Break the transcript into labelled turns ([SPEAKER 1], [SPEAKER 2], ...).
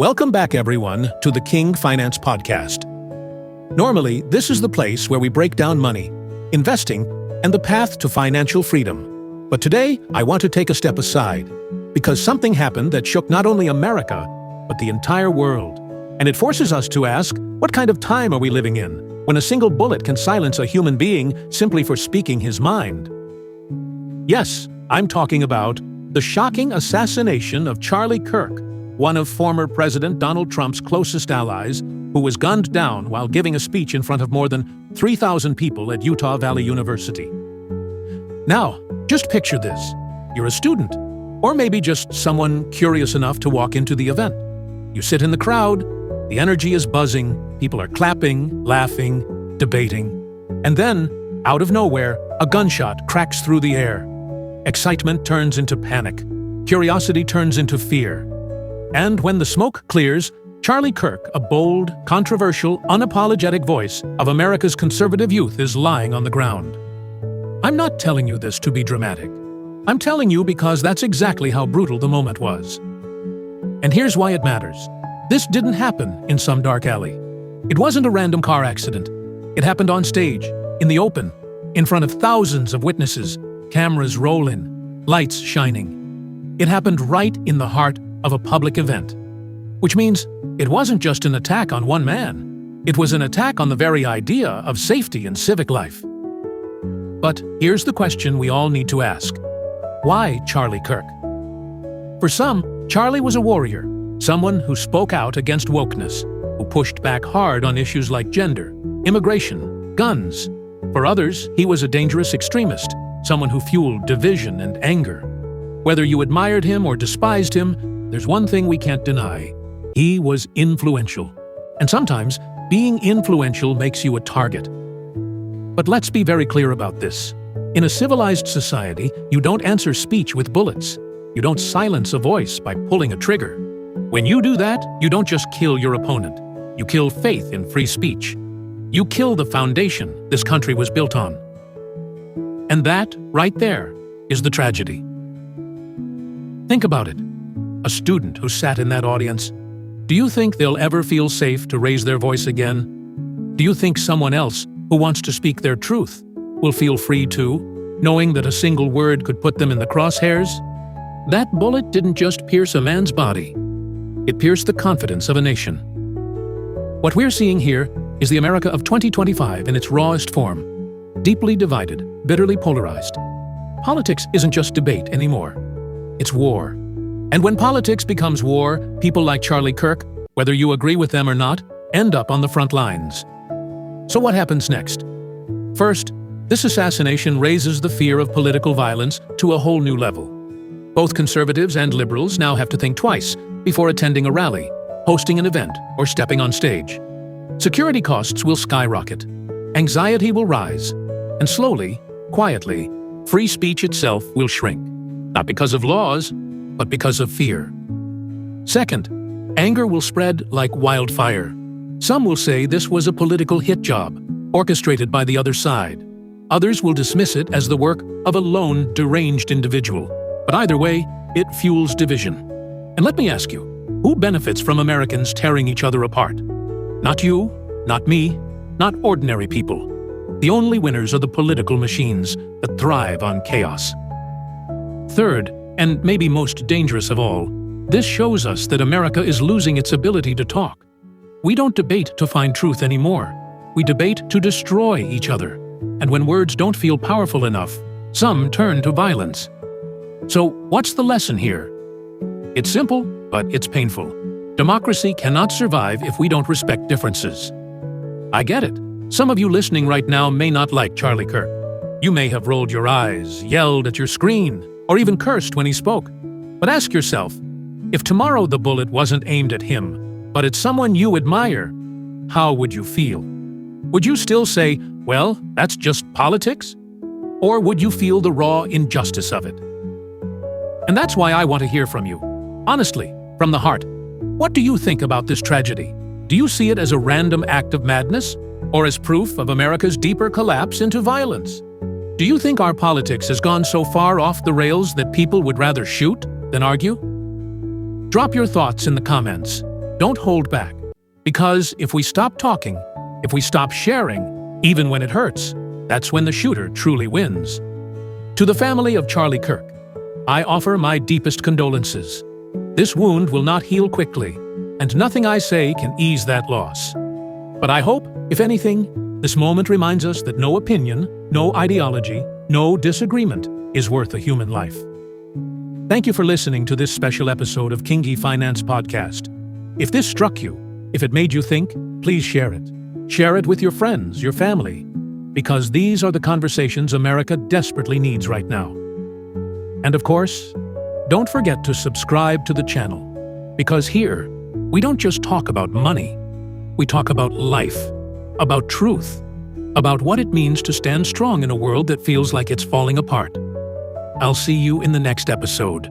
[SPEAKER 1] Welcome back, everyone, to the KingG Finance Podcast. Normally, this is the place where we break down money, investing, and the path to financial freedom. But today, I want to take a step aside, because something happened that shook not only America, but the entire world. And it forces us to ask, what kind of time are we living in, when a single bullet can silence a human being simply for speaking his mind? Yes, I'm talking about the shocking assassination of Charlie Kirk, one of former President Donald Trump's closest allies, who was gunned down while giving a speech in front of more than 3,000 people at Utah Valley University. Now, just picture this. You're a student, or maybe just someone curious enough to walk into the event. You sit in the crowd, the energy is buzzing, people are clapping, laughing, debating, and then, out of nowhere, a gunshot cracks through the air. Excitement turns into panic. Curiosity turns into fear. And when the smoke clears, Charlie Kirk, a bold, controversial, unapologetic voice of America's conservative youth, is lying on the ground. I'm not telling you this to be dramatic. I'm telling you because that's exactly how brutal the moment was. And here's why it matters. This didn't happen in some dark alley. It wasn't a random car accident. It happened on stage, in the open, in front of thousands of witnesses, cameras rolling, lights shining. It happened right in the heart of a public event, which means it wasn't just an attack on one man. It was an attack on the very idea of safety in civic life. But here's the question we all need to ask. Why Charlie Kirk? For some, Charlie was a warrior, someone who spoke out against wokeness, who pushed back hard on issues like gender, immigration, guns. For others, he was a dangerous extremist, someone who fueled division and anger. Whether you admired him or despised him, there's one thing we can't deny. He was influential. And sometimes, being influential makes you a target. But let's be very clear about this. In a civilized society, you don't answer speech with bullets. You don't silence a voice by pulling a trigger. When you do that, you don't just kill your opponent. You kill faith in free speech. You kill the foundation this country was built on. And that, right there, is the tragedy. Think about it. A student who sat in that audience. Do you think they'll ever feel safe to raise their voice again? Do you think someone else who wants to speak their truth will feel free too, knowing that a single word could put them in the crosshairs? That bullet didn't just pierce a man's body. It pierced the confidence of a nation. What we're seeing here is the America of 2025 in its rawest form. Deeply divided, bitterly polarized. Politics isn't just debate anymore. It's war. And when politics becomes war, people like Charlie Kirk, whether you agree with them or not, end up on the front lines. So what happens next? First, this assassination raises the fear of political violence to a whole new level. Both conservatives and liberals now have to think twice before attending a rally, hosting an event, or stepping on stage. Security costs will skyrocket. Anxiety will rise. And slowly, quietly, free speech itself will shrink. Not because of laws, but because of fear. Second, anger will spread like wildfire. Some will say this was a political hit job, orchestrated by the other side. Others will dismiss it as the work of a lone, deranged individual. But either way, it fuels division. And let me ask you, who benefits from Americans tearing each other apart? Not you, not me, not ordinary people. The only winners are the political machines that thrive on chaos. Third, and maybe most dangerous of all, this shows us that America is losing its ability to talk. We don't debate to find truth anymore. We debate to destroy each other. And when words don't feel powerful enough, some turn to violence. So, what's the lesson here? It's simple, but it's painful. Democracy cannot survive if we don't respect differences. I get it. Some of you listening right now may not like Charlie Kirk. You may have rolled your eyes, yelled at your screen, or even cursed when he spoke. But ask yourself, if tomorrow the bullet wasn't aimed at him, but at someone you admire, how would you feel? Would you still say, well, that's just politics? Or would you feel the raw injustice of it? And that's why I want to hear from you. Honestly, from the heart. What do you think about this tragedy? Do you see it as a random act of madness? Or as proof of America's deeper collapse into violence? Do you think our politics has gone so far off the rails that people would rather shoot than argue? Drop your thoughts in the comments. Don't hold back. Because if we stop talking, if we stop sharing, even when it hurts, that's when the shooter truly wins. To the family of Charlie Kirk, I offer my deepest condolences. This wound will not heal quickly, and nothing I say can ease that loss. But I hope, if anything, this moment reminds us that no opinion, no ideology, no disagreement is worth a human life. Thank you for listening to this special episode of KingG Finance Podcast. If this struck you, if it made you think, please share it. Share it with your friends, your family, because these are the conversations America desperately needs right now. And of course, don't forget to subscribe to the channel, because here, we don't just talk about money. We talk about life, about truth, about what it means to stand strong in a world that feels like it's falling apart. I'll see you in the next episode.